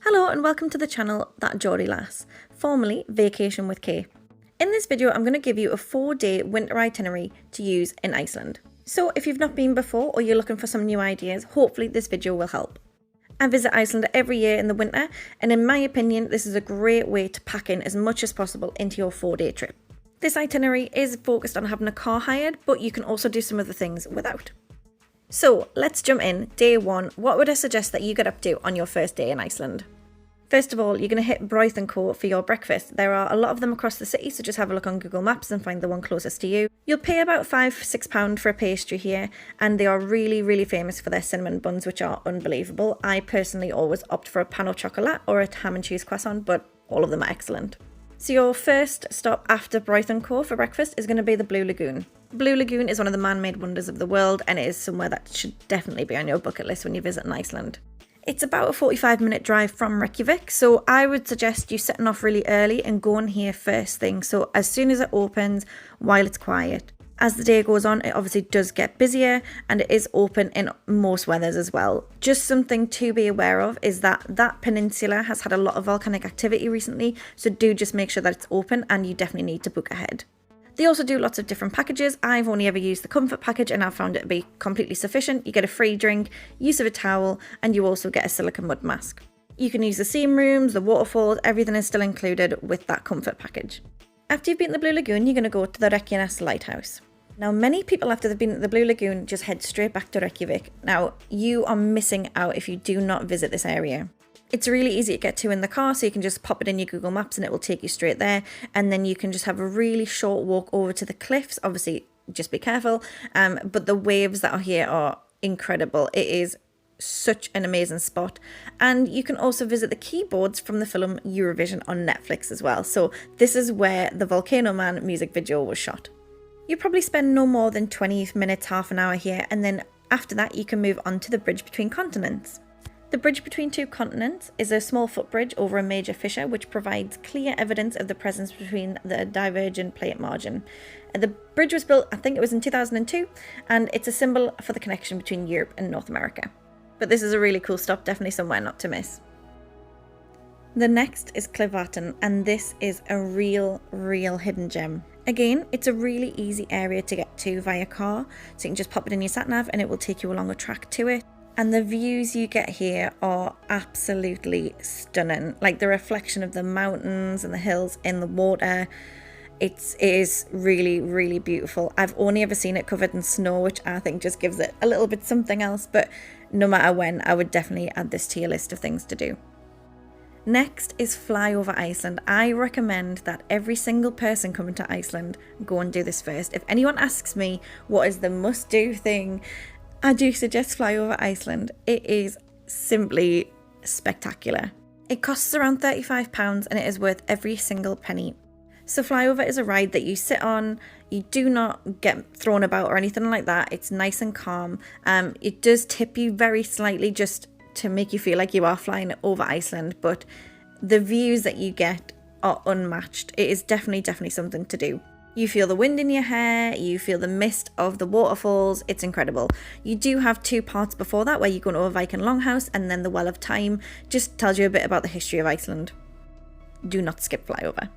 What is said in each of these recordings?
Hello and welcome to the channel That Geordie Lass, formerly Vacation with Kay. In this video I'm going to give you a 4-day winter itinerary to use in Iceland. So if you've not been before or you're looking for some new ideas, hopefully this video will help. I visit Iceland every year in the winter, and in my opinion this is a great way to pack in as much as possible into your 4-day trip. This itinerary is focused on having a car hired, but you can also do some other things without. So let's jump in. Day 1, what would I suggest that you get up to on your first day in Iceland? First of all, you're going to hit breathtaking for your breakfast. There are a lot of them across the city, so just have a look on Google Maps and find the one closest to you. You'll pay about £5-6 for a pastry here, and they are really famous for their cinnamon buns, which are unbelievable. I personally always opt for a pan au chocolat or a ham and cheese croissant, but all of them are excellent. So your first stop after Brighton Core for breakfast is going to be the Blue Lagoon. Blue Lagoon is one of the man-made wonders of the world, and it is somewhere that should definitely be on your bucket list when you visit Iceland. It's about a 45-minute drive from Reykjavik, so I would suggest you setting off really early and going here first thing, so as soon as it opens, while it's quiet. As the day goes on, it obviously does get busier, and it is open in most weathers as well. Just something to be aware of is that that peninsula has had a lot of volcanic activity recently, so do just make sure that it's open, and you definitely need to book ahead. They also do lots of different packages. I've only ever used the comfort package and I've found it to be completely sufficient. You get a free drink, use of a towel, and you also get a silicone mud mask. You can use the steam rooms, the waterfalls, everything is still included with that comfort package. After you've been to the Blue Lagoon, you're going to go to the Reykjavik lighthouse. Now, many people after they've been at the Blue Lagoon just head straight back to Reykjavik. Now, you are missing out if you do not visit this area. It's really easy to get to in the car, so you can just pop it in your Google Maps and it will take you straight there. And then you can just have a really short walk over to the cliffs. Obviously, just be careful. But the waves that are here are incredible. It is such an amazing spot. And you can also visit the keyboards from the film Eurovision on Netflix as well. So this is where the Volcano Man music video was shot. You probably spend no more than 20 minutes, half an hour here. And then after that, you can move on to the bridge between continents. The bridge between two continents is a small footbridge over a major fissure which provides clear evidence of the presence between the divergent plate margin. The bridge was built, I think it was in 2002, and it's a symbol for the connection between Europe and North America. But this is a really cool stop, definitely somewhere not to miss. The next is Clifvartan, and this is a real hidden gem. Again, it's a really easy area to get to via car, so you can just pop it in your sat-nav and it will take you along a track to it. And the views you get here are absolutely stunning. Like the reflection of the mountains and the hills in the water. It is really beautiful. I've only ever seen it covered in snow, which I think just gives it a little bit something else. But no matter when, I would definitely add this to your list of things to do. Next is fly over Iceland. I recommend that every single person coming to Iceland go and do this first. If anyone asks me what is the must-do thing, I do suggest fly over Iceland. It is simply spectacular. It costs around £35 and it is worth every single penny. So flyover is a ride that you sit on. You do not get thrown about or anything like that. It's nice and calm. It does tip you very slightly just to make you feel like you are flying over Iceland, but the views that you get are unmatched. It is definitely something to do. You feel the wind in your hair, you feel the mist of the waterfalls, it's incredible. You do have 2 parts before that where you go to a Viking Longhouse and then the Well of Time, just tells you a bit about the history of Iceland. Do not skip flyover.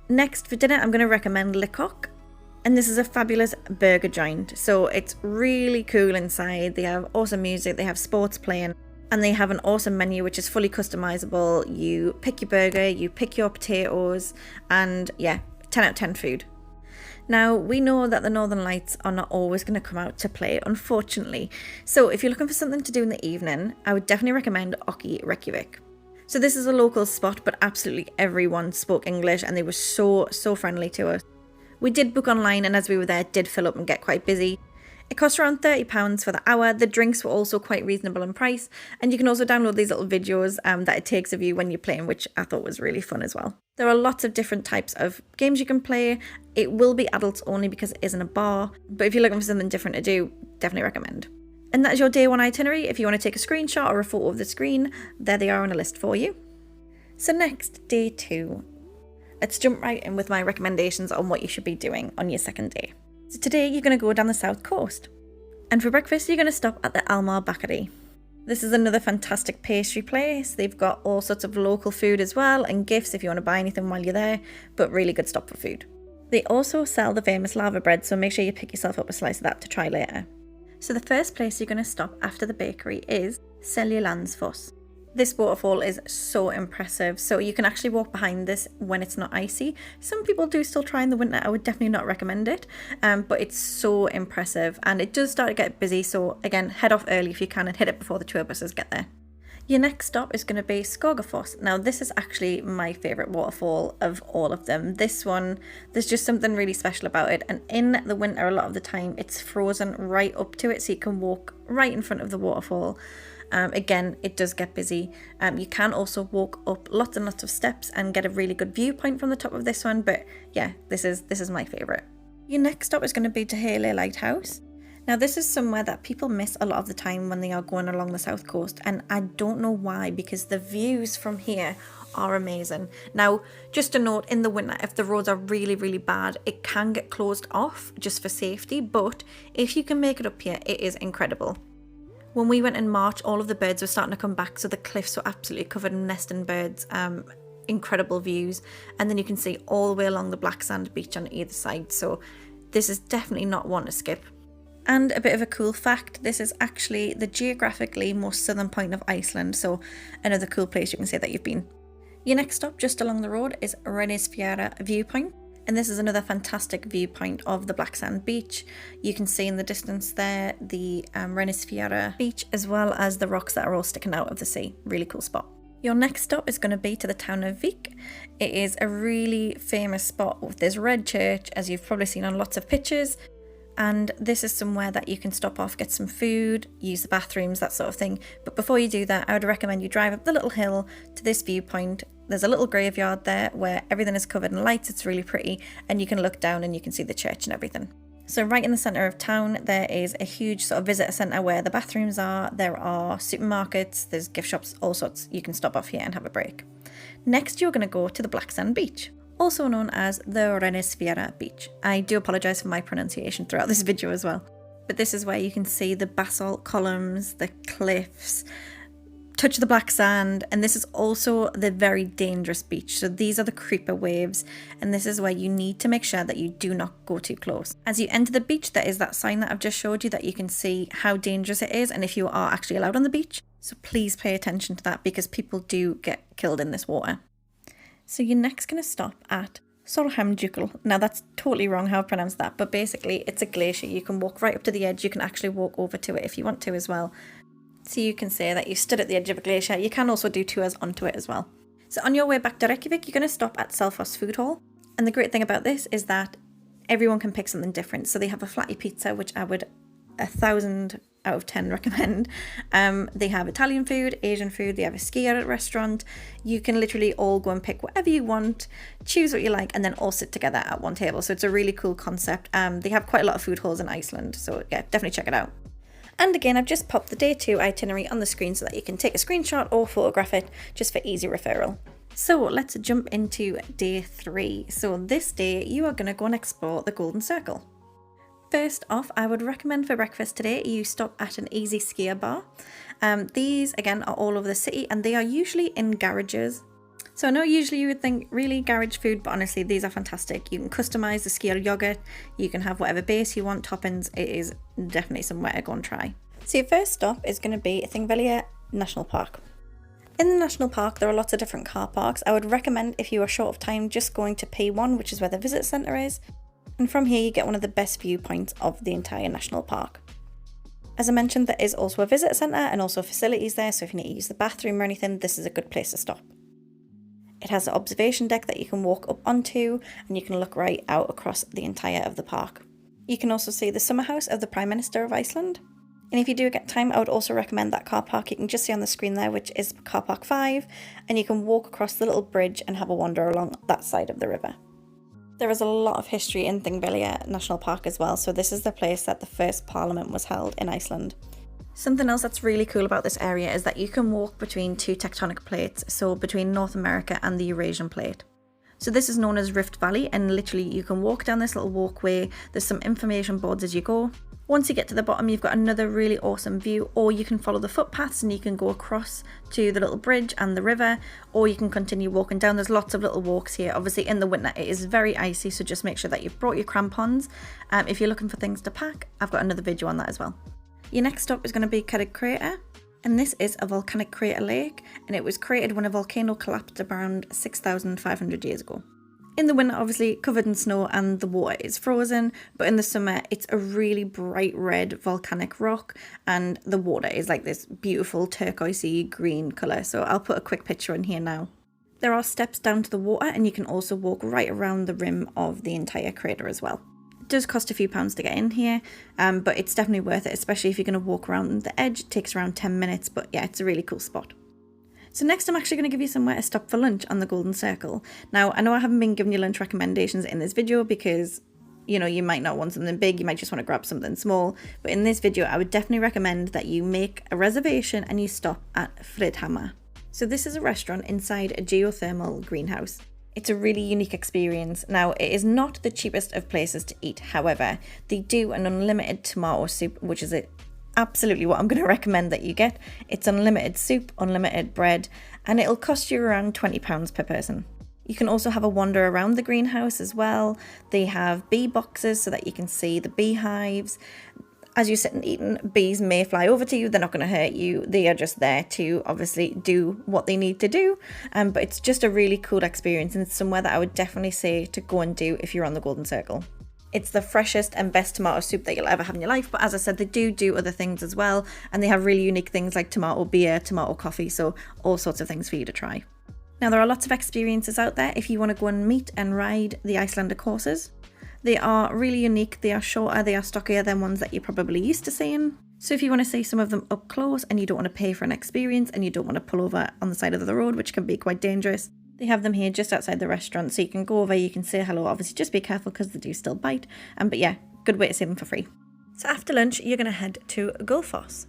Next for dinner I'm going to recommend Likok, and this is a fabulous burger joint. So it's really cool inside, they have awesome music, they have sports playing, and they have an awesome menu which is fully customizable. You pick your burger, you pick your potatoes, and yeah, 10 out of 10 food. Now, we know that the Northern Lights are not always going to come out to play, unfortunately. So if you're looking for something to do in the evening, I would definitely recommend Oki Reykjavik. So this is a local spot, but absolutely everyone spoke English and they were so friendly to us. We did book online, and as we were there, it did fill up and get quite busy. It cost around £30 for the hour. The drinks were also quite reasonable in price, and you can also download these little videos that it takes of you when you're playing, which I thought was really fun as well. There are lots of different types of games you can play. It will be adults only because it isn't a bar, but if you're looking for something different to do, definitely recommend. And that is your day 1 itinerary. If you want to take a screenshot or a photo of the screen, there they are on a list for you. So next, day 2. Let's jump right in with my recommendations on what you should be doing on your second day. So today you're going to go down the south coast. And for breakfast, you're going to stop at the Almar Bakery. This is another fantastic pastry place. They've got all sorts of local food as well and gifts if you want to buy anything while you're there, but really good stop for food. They also sell the famous lava bread, so make sure you pick yourself up a slice of that to try later. So the first place you're going to stop after the bakery is Seljalandsfoss. This waterfall is so impressive, so you can actually walk behind this when it's not icy. Some people do still try in the winter. I would definitely not recommend it, but it's so impressive and it does start to get busy, so again, head off early if you can and hit it before the tour buses get there. Your next stop is going to be Skogafoss. Now this is actually my favourite waterfall of all of them. This one, there's just something really special about it, and in the winter a lot of the time it's frozen right up to it, so you can walk right in front of the waterfall. Again, it does get busy. You can also walk up lots and lots of steps and get a really good viewpoint from the top of this one, but yeah, this is my favourite. Your next stop is going to be Tahele Lighthouse. Now this is somewhere that people miss a lot of the time when they are going along the south coast, and I don't know why, because the views from here are amazing. Now just a note, in the winter if the roads are really bad, it can get closed off just for safety, but if you can make it up here, it is incredible. When we went in March, all of the birds were starting to come back, so the cliffs were absolutely covered in nesting birds. Incredible views, and then you can see all the way along the black sand beach on either side, so this is definitely not one to skip. And a bit of a cool fact, this is actually the geographically most southern point of Iceland, so another cool place you can say that you've been. Your next stop just along the road is Renisfjara viewpoint. And this is another fantastic viewpoint of the black sand beach. You can see in the distance there the Renisfjara beach, as well as the rocks that are all sticking out of the sea. Really cool spot. Your next stop is going to be to the town of Vik. It is a really famous spot with this red church, as you've probably seen on lots of pictures. And this is somewhere that you can stop off, get some food, use the bathrooms, that sort of thing. But before you do that, I would recommend you drive up the little hill to this viewpoint. There's a little graveyard there where everything is covered in lights. It's really pretty, and you can look down and you can see the church and everything. So right in the centre of town there is a huge sort of visitor centre where the bathrooms are. There are supermarkets, there's gift shops, all sorts. You can stop off here and have a break. Next you're going to go to the black sand beach, also known as the Renisfjara beach. I do apologise for my pronunciation throughout this video as well. But this is where you can see the basalt columns, the cliffs, touch the black sand, and this is also the very dangerous beach. So these are the creeper waves, and this is where you need to make sure that you do not go too close. As you enter the beach, there is that sign that I've just showed you that you can see how dangerous it is and if you are actually allowed on the beach. So please pay attention to that, because people do get killed in this water. So you're next going to stop at Solheimdjúkul. Now that's totally wrong how I pronounce that, but basically it's a glacier. You can walk right up to the edge. You can actually walk over to it if you want to as well. So you can say that you stood at the edge of a glacier. You can also do tours onto it as well. So on your way back to Reykjavik, you're going to stop at Selfoss Food Hall. And the great thing about this is that everyone can pick something different. So they have a flatty pizza, which I would 1,000 out of 10 recommend. They have Italian food, Asian food, they have a skier restaurant. You can literally all go and pick whatever you want, choose what you like, and then all sit together at one table. So it's a really cool concept. They have quite a lot of food halls in Iceland, so yeah, definitely check it out. And again, I've just popped the day 2 itinerary on the screen so that you can take a screenshot or photograph it just for easy referral. So let's jump into day 3. So this day you are going to go and explore the Golden Circle. First off, I would recommend for breakfast today you stop at an easy skier bar. These again are all over the city and they are usually in garages. So I know usually you would think really garage food, but honestly these are fantastic. You can customise the skier yogurt, you can have whatever base you want, toppings. It is definitely somewhere to go and try. So your first stop is going to be Thingvellir National Park. In the national park there are lots of different car parks. I would recommend, if you are short of time, just going to P1, which is where the visitor centre is. And from here you get one of the best viewpoints of the entire national park. As I mentioned, there is also a visitor centre and also facilities there, so if you need to use the bathroom or anything, this is a good place to stop. It has an observation deck that you can walk up onto and you can look right out across the entire of the park. You can also see the summer house of the Prime Minister of Iceland. And if you do get time, I would also recommend that car park you can just see on the screen there, which is car park 5, and you can walk across the little bridge and have a wander along that side of the river. There is a lot of history in Thingvellir National Park as well, so this is the place that the first parliament was held in Iceland. Something else that's really cool about this area is that you can walk between 2 tectonic plates, so between North America and the Eurasian plate. So this is known as Rift Valley, and literally you can walk down this little walkway. There's some information boards as you go, Once you get to the bottom, you've got another really awesome view, or you can follow the footpaths and you can go across to the little bridge and the river, or you can continue walking down. There's lots of little walks here. Obviously in the winter it is very icy, so just make sure that you've brought your crampons. If you're looking for things to pack, I've got another video on that as well. Your next stop is going to be Cerrig Crater, and this is a volcanic crater lake, and it was created when a volcano collapsed around 6,500 years ago. In the winter, obviously covered in snow and the water is frozen, but in the summer it's a really bright red volcanic rock and the water is like this beautiful turquoisey green colour. So I'll put a quick picture in here now. There are steps down to the water, and you can also walk right around the rim of the entire crater as well. It does cost a few pounds to get in here, but it's definitely worth it, especially if you're going to walk around the edge. It takes around 10 minutes, but yeah, it's a really cool spot. So next I'm actually going to give you somewhere to stop for lunch on the Golden Circle. Now, I know I haven't been giving you lunch recommendations in this video because, you know, you might not want something big, you might just want to grab something small. But in this video, I would definitely recommend that you make a reservation and you stop at Friðhamar. So this is a restaurant inside a geothermal greenhouse. It's a really unique experience. Now, it is not the cheapest of places to eat. However, they do an unlimited tomato soup, which is absolutely what I'm going to recommend that you get. It's unlimited soup, unlimited bread, and it'll cost you around £20 per person. You can also have a wander around the greenhouse as well. They have bee boxes so that you can see the beehives. As you sit and eating, bees may fly over to you. They're not going to hurt you. They are just there to obviously do what they need to do. But it's just a really cool experience, and it's somewhere that I would definitely say to go and do if you're on the Golden Circle. It's the freshest and best tomato soup that you'll ever have in your life. But as I said, they do other things as well. And they have really unique things like tomato beer, tomato coffee. So all sorts of things for you to try. Now, there are lots of experiences out there if you want to go and meet and ride the Icelander courses. They are really unique. They are shorter, they are stockier than ones that you're probably used to seeing. So if you want to see some of them up close and you don't want to pay for an experience and you don't want to pull over on the side of the road, which can be quite dangerous, they have them here just outside the restaurant, so you can go over, you can say hello. Obviously just be careful because they do still bite, but yeah, good way to see them for free. So after lunch you're going to head to Gullfoss.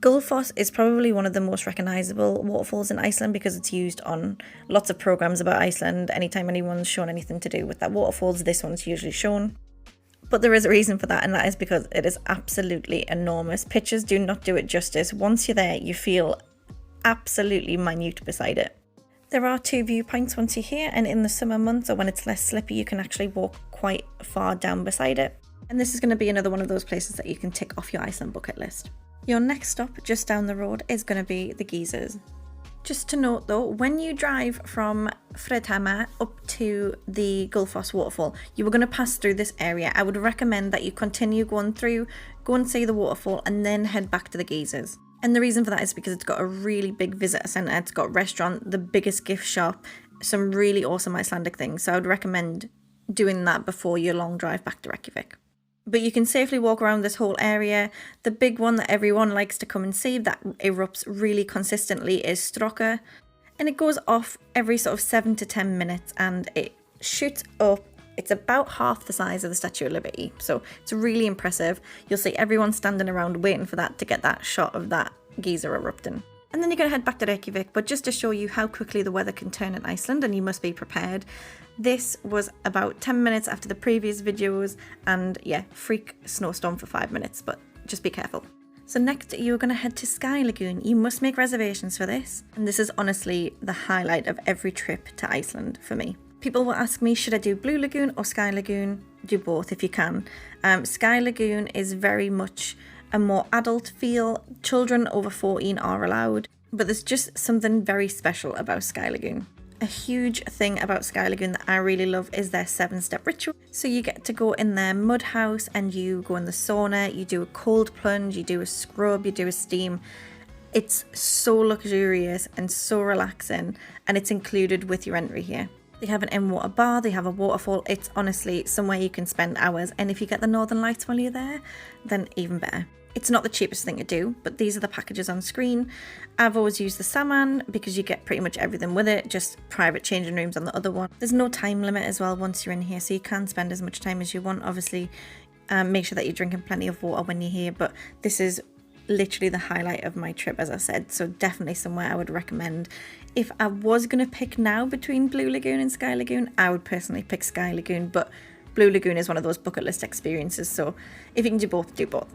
Gullfoss is probably one of the most recognisable waterfalls in Iceland because it's used on lots of programmes about Iceland. Anytime anyone's shown anything to do with that waterfalls, this one's usually shown. But there is a reason for that, and that is because it is absolutely enormous. Pictures do not do it justice. Once you're there, you feel absolutely minute beside it. There are two viewpoints once you're here, and in the summer months or when it's less slippy, you can actually walk quite far down beside it. And this is going to be another one of those places that you can tick off your Iceland bucket list. Your next stop just down the road is going to be the geysers. Just to note though, when you drive from Friðhamar up to the Gullfoss waterfall, you are going to pass through this area. I would recommend that you continue going through, go and see the waterfall, and then head back to the geysers. And the reason for that is because it's got a really big visitor centre, it's got a restaurant, the biggest gift shop, some really awesome Icelandic things. So I would recommend doing that before your long drive back to Reykjavik. But you can safely walk around this whole area. The big one that everyone likes to come and see that erupts really consistently is Strokka. And it goes off every sort of 7 to 10 minutes and it shoots up. It's about half the size of the Statue of Liberty, so it's really impressive. You'll see everyone standing around waiting for that to get that shot of that geyser erupting. And then you're going to head back to Reykjavik, but just to show you how quickly the weather can turn in Iceland, and you must be prepared. This was about 10 minutes after the previous videos, and yeah, freak snowstorm for 5 minutes, but just be careful. So next you're going to head to Sky Lagoon. You must make reservations for this, and this is honestly the highlight of every trip to Iceland for me. People will ask me, should I do Blue Lagoon or Sky Lagoon? Do both if you can. Sky Lagoon is very much a more adult feel. Children over 14 are allowed, but there's just something very special about Sky Lagoon. A huge thing about Sky Lagoon that I really love is their 7-step ritual. So you get to go in their mud house and you go in the sauna, you do a cold plunge, you do a scrub, you do a steam. It's so luxurious and so relaxing, and it's included with your entry here. They have an in-water bar, they have a waterfall. It's honestly somewhere you can spend hours, and if you get the Northern Lights while you're there, then even better. It's not the cheapest thing to do, but these are the packages on screen. I've always used the Saman because you get pretty much everything with it, just private changing rooms on the other one. There's no time limit as well once you're in here, so you can spend as much time as you want. Obviously, make sure that you're drinking plenty of water when you're here, but this is literally the highlight of my trip, as I said, so definitely somewhere I would recommend. If I was going to pick now between Blue Lagoon and Sky Lagoon, I would personally pick Sky Lagoon, but Blue Lagoon is one of those bucket list experiences, so if you can do both, do both.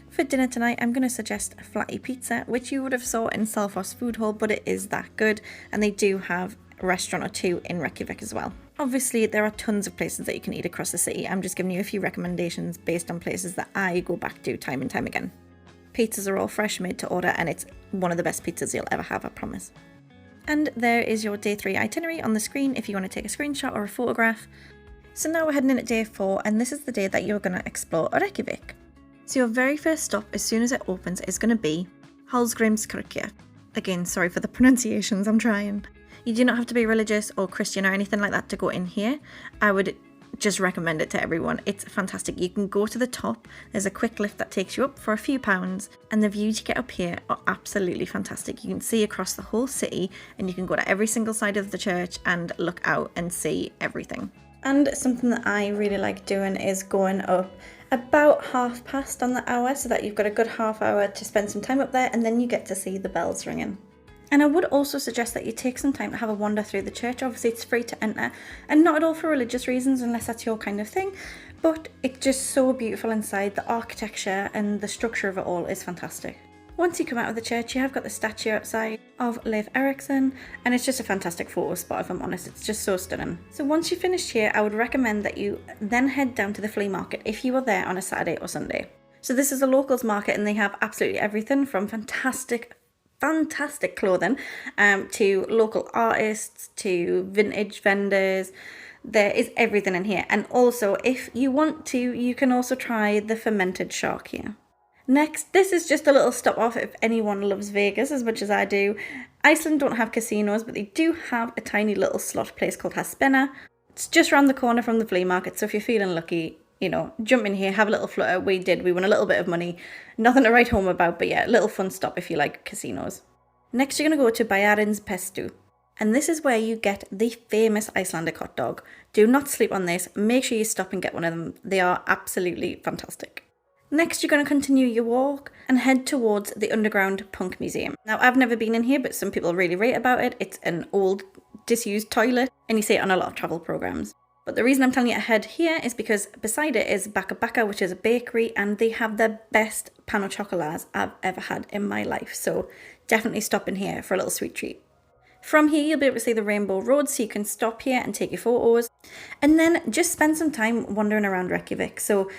For dinner tonight, I'm going to suggest flatty pizza, which you would have saw in Selfoss Food Hall, but it is that good, and they do have a restaurant or two in Reykjavik as well. Obviously, there are tons of places that you can eat across the city. I'm just giving you a few recommendations based on places that I go back to time and time again. Pizzas are all fresh, made to order, and it's one of the best pizzas you'll ever have, I promise. And there is your day 3 itinerary on the screen if you want to take a screenshot or a photograph. So now we're heading in at day 4, and this is the day that you're going to explore Reykjavik. So your very first stop, as soon as it opens, is going to be Hallgrímskirkja. Again, sorry for the pronunciations, I'm trying. You do not have to be religious or Christian or anything like that to go in here. I would just recommend it to everyone. It's fantastic. You can go to the top, there's a quick lift that takes you up for a few pounds, and the views you get up here are absolutely fantastic. You can see across the whole city, and you can go to every single side of the church and look out and see everything. And something that I really like doing is going up about past on the hour, so that you've got a good half hour to spend some time up there, and then you get to see the bells ringing. And I would also suggest that you take some time to have a wander through the church. Obviously it's free to enter, and not at all for religious reasons unless that's your kind of thing, but it's just so beautiful inside. The architecture and the structure of it all is fantastic. Once you come out of the church, you have got the statue outside of Leif Erikson, and it's just a fantastic photo spot, if I'm honest. It's just so stunning. So once you've finished here, I would recommend that you then head down to the flea market if you are there on a Saturday or Sunday. So this is a locals market, and they have absolutely everything from fantastic clothing to local artists to vintage vendors. There is everything in here, and also if you want to, you can also try the fermented shark here. Next, this is just a little stop off if anyone loves Vegas as much as I do. Iceland don't have casinos, but they do have a tiny little slot place called Haspena. It's just around the corner from the flea market, so if you're feeling lucky, you know, jump in here, have a little flutter. We won a little bit of money. Nothing to write home about, but yeah, a little fun stop if you like casinos. Next, you're going to go to Bæjarins Pestu, and this is where you get the famous Icelandic hot dog. Do not sleep on this. Make sure you stop and get one of them. They are absolutely fantastic. Next, you're going to continue your walk and head towards the Underground Punk Museum. Now, I've never been in here, but some people really rate about it. It's an old, disused toilet, and you see it on a lot of travel programs. But the reason I'm telling you to head here is because beside it is Baka Baka, which is a bakery, and they have the best pan au chocolats I've ever had in my life. So definitely stop in here for a little sweet treat. From here, you'll be able to see the Rainbow Road, so you can stop here and take your photos. And then just spend some time wandering around Reykjavik. So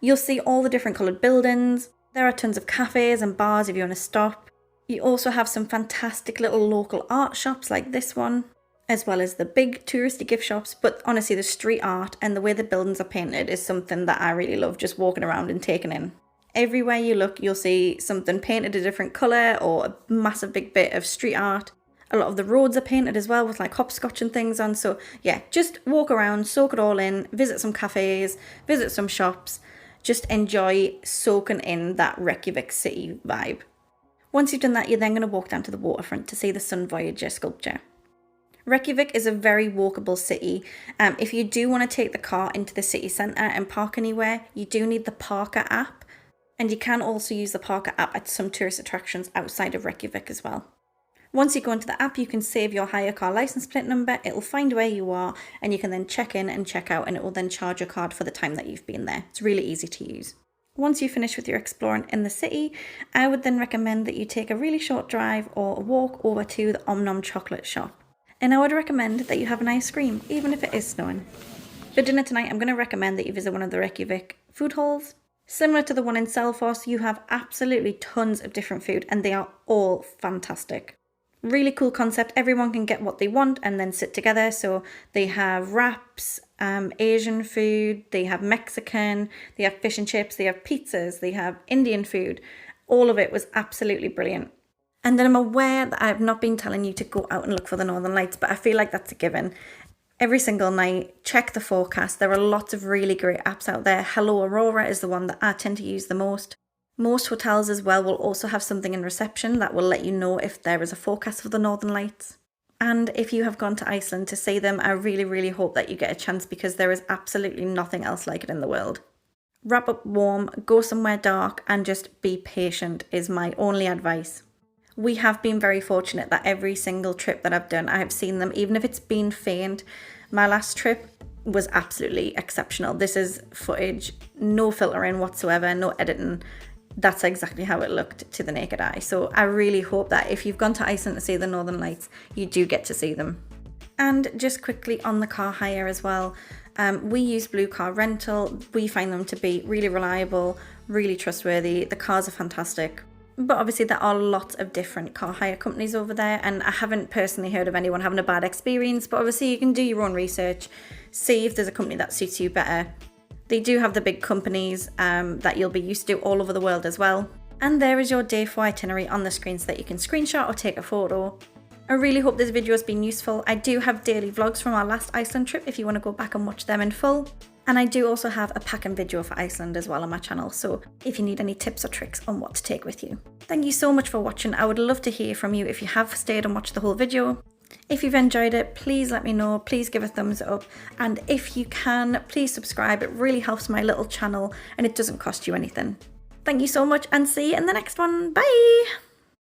you'll see all the different coloured buildings. There are tons of cafes and bars if you want to stop. You also have some fantastic little local art shops like this one, as well as the big touristy gift shops. But honestly, the street art and the way the buildings are painted is something that I really love, just walking around and taking in. Everywhere you look, you'll see something painted a different colour or a massive big bit of street art. A lot of the roads are painted as well with like hopscotch and things on. So yeah, just walk around, soak it all in, visit some cafes, visit some shops. Just enjoy soaking in that Reykjavik city vibe. Once you've done that, you're then going to walk down to the waterfront to see the Sun Voyager sculpture. Reykjavik is a very walkable city. If you do want to take the car into the city centre and park anywhere, you do need the Parker app. And you can also use the Parker app at some tourist attractions outside of Reykjavik as well. Once you go into the app, you can save your hire car license plate number. It'll find where you are, and you can then check in and check out, and it will then charge your card for the time that you've been there. It's really easy to use. Once you finish with your exploring in the city, I would then recommend that you take a really short drive or a walk over to the Om Nom chocolate shop. And I would recommend that you have an ice cream, even if it is snowing. For dinner tonight, I'm going to recommend that you visit one of the Reykjavik food halls. Similar to the one in Selfoss, you have absolutely tons of different food, and they are all fantastic. Really cool concept. Everyone can get what they want and then sit together. So they have wraps, Asian food, they have Mexican, they have fish and chips, they have pizzas, they have Indian food. All of it was absolutely brilliant. And then I'm aware that I have not been telling you to go out and look for the Northern Lights, but I feel like that's a given. Every single night, check the forecast. There are lots of really great apps out there. Hello Aurora is the one that I tend to use the most. Most hotels as well will also have something in reception that will let you know if there is a forecast for the Northern Lights. And if you have gone to Iceland to see them, I really, really hope that you get a chance, because there is absolutely nothing else like it in the world. Wrap up warm, go somewhere dark, and just be patient is my only advice. We have been very fortunate that every single trip that I've done, I have seen them, even if it's been faint. My last trip, was absolutely exceptional. This is footage, no filtering whatsoever, no editing. That's exactly how it looked to the naked eye. So I really hope that if you've gone to Iceland to see the Northern Lights, you do get to see them. And just quickly on the car hire as well, we use Blue Car Rental. We find them to be really reliable, really trustworthy. The cars are fantastic. But obviously there are lots of different car hire companies over there, and I haven't personally heard of anyone having a bad experience, but obviously you can do your own research, see if there's a company that suits you better. They do have the big companies that you'll be used to all over the world as well. And there is your day 4 itinerary on the screen so that you can screenshot or take a photo. I really hope this video has been useful. I do have daily vlogs from our last Iceland trip if you want to go back and watch them in full. And I do also have a packing video for Iceland as well on my channel, so if you need any tips or tricks on what to take with you. Thank you so much for watching. I would love to hear from you if you have stayed and watched the whole video. If you've enjoyed it, please let me know. Please give a thumbs up. And if you can, please subscribe. It really helps my little channel and it doesn't cost you anything. Thank you so much and see you in the next one. Bye!